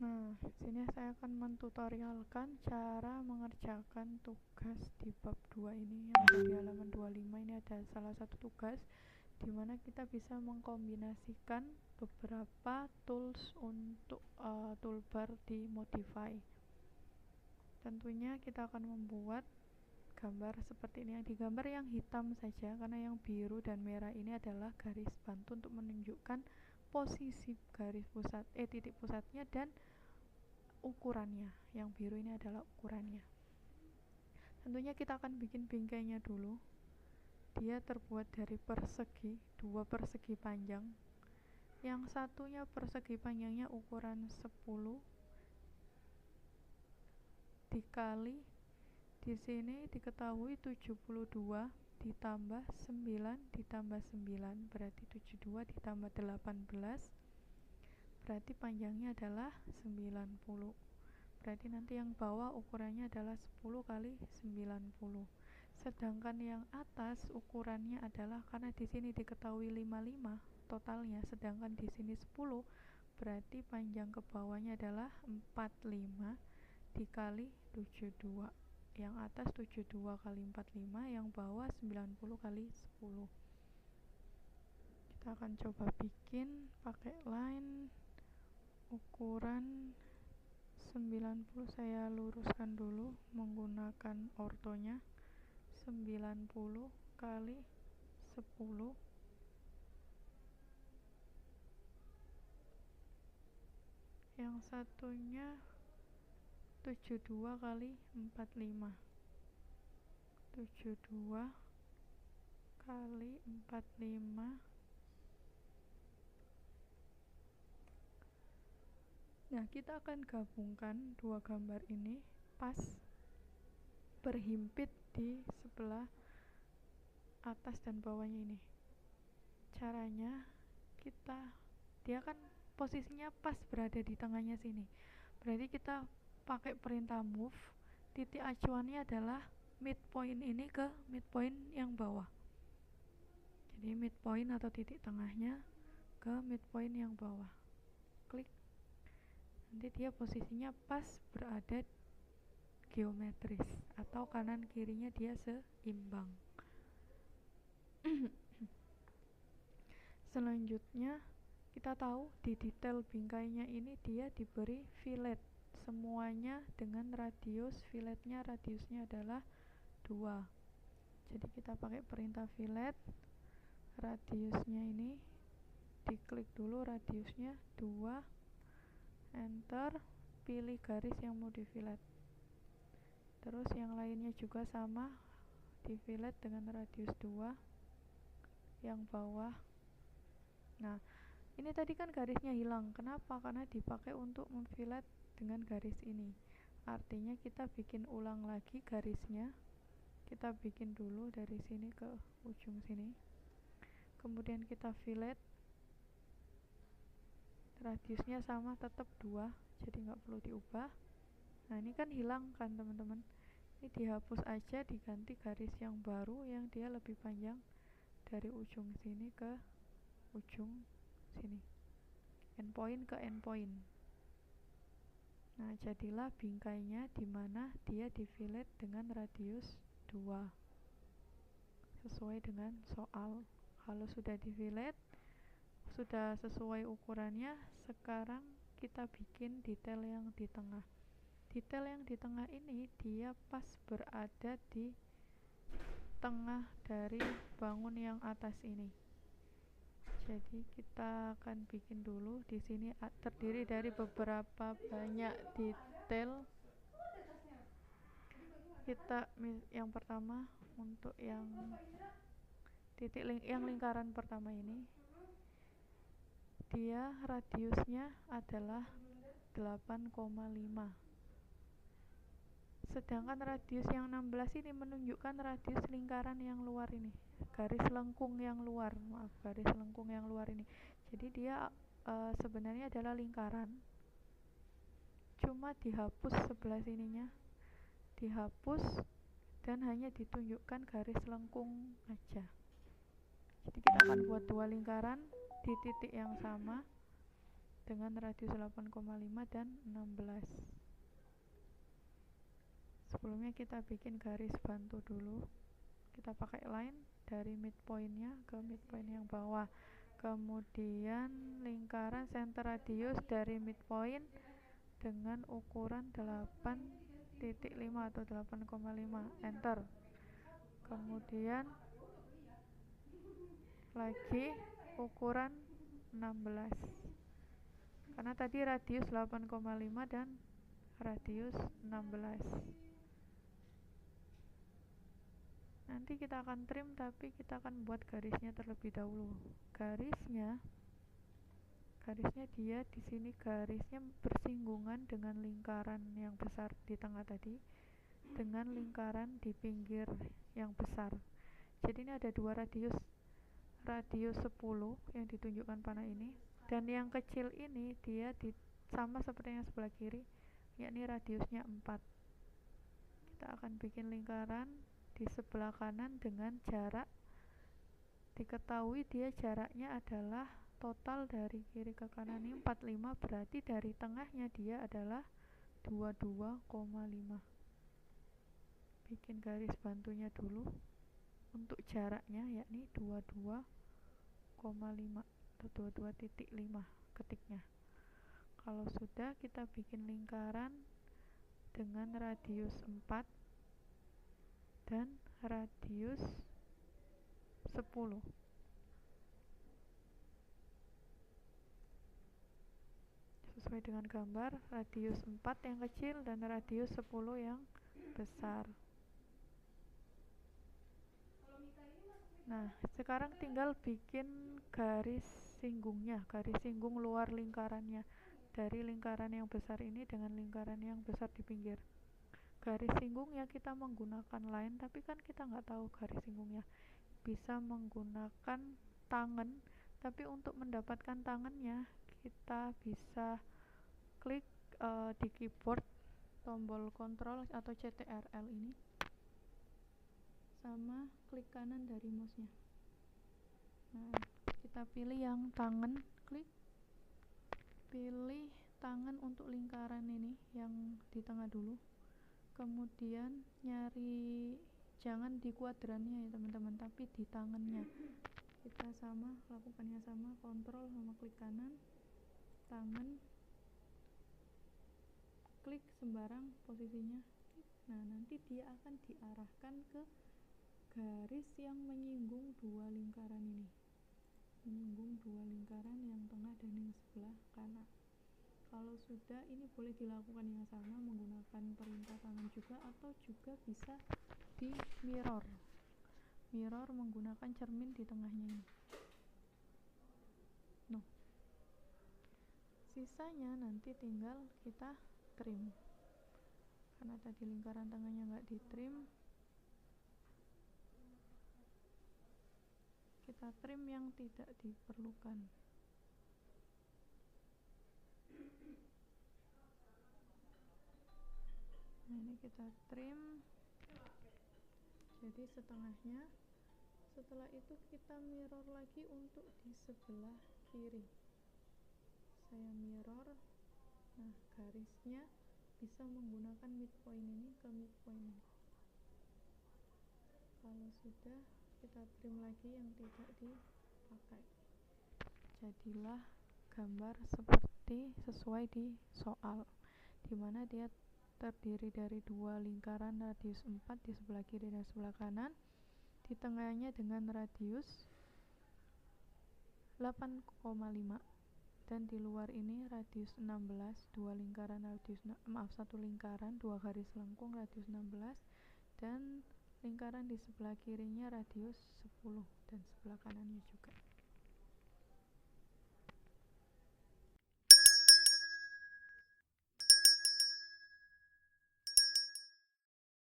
Nah, sini saya akan mentutorialkan cara mengerjakan tugas di bab 2 ini yang ada di halaman 25. Ini ada salah satu tugas di mana kita bisa mengkombinasikan beberapa tools untuk toolbar di Modify. Tentunya kita akan membuat gambar seperti ini. Yang digambar yang hitam saja, karena yang biru dan merah ini adalah garis bantu untuk menunjukkan posisi garis pusat titik pusatnya dan ukurannya. Yang biru ini adalah ukurannya. Tentunya kita akan bikin bingkainya dulu. Dia terbuat dari persegi, dua persegi panjang. Yang satunya persegi panjangnya ukuran 10 dikali, di sini diketahui 72 ditambah 9 ditambah 9 berarti 72 ditambah 18 berarti panjangnya adalah 90. Berarti nanti yang bawah ukurannya adalah 10 kali 90. Sedangkan yang atas ukurannya adalah, karena di sini diketahui 55 totalnya, sedangkan di sini 10, berarti panjang ke bawahnya adalah 45 dikali 72. Yang atas 72 kali 45, yang bawah 90 kali 10. Kita akan coba bikin pakai line ukuran 90. Saya luruskan dulu menggunakan ortonya. 90 kali 10 yang satunya 72 kali 45, 72 kali 45. Nah, kita akan gabungkan dua gambar ini pas berhimpit di sebelah atas dan bawahnya ini. Caranya dia kan posisinya pas berada di tengahnya sini. Berarti kita pakai perintah move. Titik acuannya adalah midpoint ini ke midpoint yang bawah. Jadi midpoint atau titik tengahnya ke midpoint yang bawah. Klik. Nanti dia posisinya pas berada geometris atau kanan kirinya dia seimbang. Selanjutnya kita tahu di detail bingkainya ini dia diberi fillet semuanya dengan radius filletnya, radiusnya adalah 2. Jadi kita pakai perintah fillet, radiusnya ini diklik dulu, radiusnya 2, enter, pilih garis yang mau di fillet. Terus yang lainnya juga sama, di fillet dengan radius 2 yang bawah. Nah, ini tadi kan garisnya hilang. Kenapa? Karena dipakai untuk memfillet dengan garis ini. Artinya kita bikin ulang lagi garisnya. Kita bikin dulu dari sini ke ujung sini. Kemudian kita fillet. Radiusnya sama, tetap 2, jadi nggak perlu diubah. Nah, ini kan hilang kan teman-teman. Ini dihapus aja, diganti garis yang baru yang dia lebih panjang dari ujung sini ke ujung sini, endpoint ke endpoint. Nah, jadilah bingkainya dimana dia di fillet dengan radius 2 sesuai dengan soal. Kalau sudah di fillet, sudah sesuai ukurannya, sekarang kita bikin detail yang di tengah. Detail yang di tengah ini dia pas berada di tengah dari bangun yang atas ini. Jadi kita akan bikin dulu. Di sini terdiri dari beberapa banyak detail. Kita yang pertama untuk yang titik yang lingkaran pertama ini, dia radiusnya adalah 8,5. Sedangkan radius yang 16 ini menunjukkan radius lingkaran yang luar ini, garis lengkung yang luar, garis lengkung yang luar ini. Jadi dia sebenarnya adalah lingkaran, cuma dihapus sebelah sininya, dihapus dan hanya ditunjukkan garis lengkung aja. Jadi kita akan buat dua lingkaran di titik yang sama. dengan radius 8,5 dan 16. Sebelumnya kita bikin garis bantu dulu. Kita pakai line dari midpointnya ke midpoint yang bawah, kemudian lingkaran center radius dari midpoint dengan ukuran 8,5 atau 8,5, enter. Kemudian lagi ukuran 16, karena tadi radius 8,5 dan radius 16. Nanti kita akan trim, tapi kita akan buat garisnya terlebih dahulu. Garisnya dia di sini garisnya bersinggungan dengan lingkaran yang besar di tengah tadi dengan lingkaran di pinggir yang besar. Jadi ini ada dua radius 10 yang ditunjukkan panah ini, dan yang kecil ini dia sama seperti yang sebelah kiri, yakni radiusnya 4. Kita akan bikin lingkaran di sebelah kanan dengan jarak, diketahui dia jaraknya adalah total dari kiri ke kanan ini 45, berarti dari tengahnya dia adalah 22,5. Bikin garis bantunya dulu untuk jaraknya, yakni 22,5 atau 22,5 ketiknya. Kalau sudah, kita bikin lingkaran dengan radius 4 dan radius 10. Sesuai dengan gambar, radius 4 yang kecil dan radius 10 yang besar. Nah, sekarang tinggal bikin garis singgungnya, garis singgung luar lingkarannya, dari lingkaran yang besar ini dengan lingkaran yang besar di pinggir. Garis singgungnya kita menggunakan line, tapi kan kita nggak tahu garis singgungnya. Bisa menggunakan tangan, tapi untuk mendapatkan tangannya kita bisa klik di keyboard tombol kontrol atau CTRL ini, sama klik kanan dari mouse-nya. Nah, kita pilih yang tangan, klik, pilih tangan untuk lingkaran ini yang di tengah dulu, kemudian nyari, jangan di kuadrannya ya teman-teman, tapi di tangannya. Kita lakukannya sama, kontrol sama klik kanan, tangan, klik sembarang posisinya. Nah, nanti dia akan diarahkan ke garis yang menyinggung dua lingkaran ini, menyinggung dua lingkaran yang tengah dan yang sebelah kanan. Kalau sudah, ini boleh dilakukan yang sama menggunakan perintah tangan juga, atau juga bisa di mirror menggunakan cermin di tengahnya ini. Sisanya nanti tinggal kita trim, karena tadi lingkaran tengahnya nggak di trim. Kita trim yang tidak diperlukan. Nah, ini kita trim jadi setengahnya. Setelah itu kita mirror lagi untuk di sebelah kiri. Saya mirror. Nah, garisnya bisa menggunakan midpoint ini ke midpoint ini. Kalau sudah, kita trim lagi yang tidak dipakai. Jadilah gambar seperti sesuai di soal, dimana dia terdiri dari dua lingkaran radius 4 di sebelah kiri dan sebelah kanan, di tengahnya dengan radius 8,5, dan di luar ini radius 16, satu lingkaran, dua garis lengkung radius 16, dan lingkaran di sebelah kirinya radius 10 dan sebelah kanannya juga.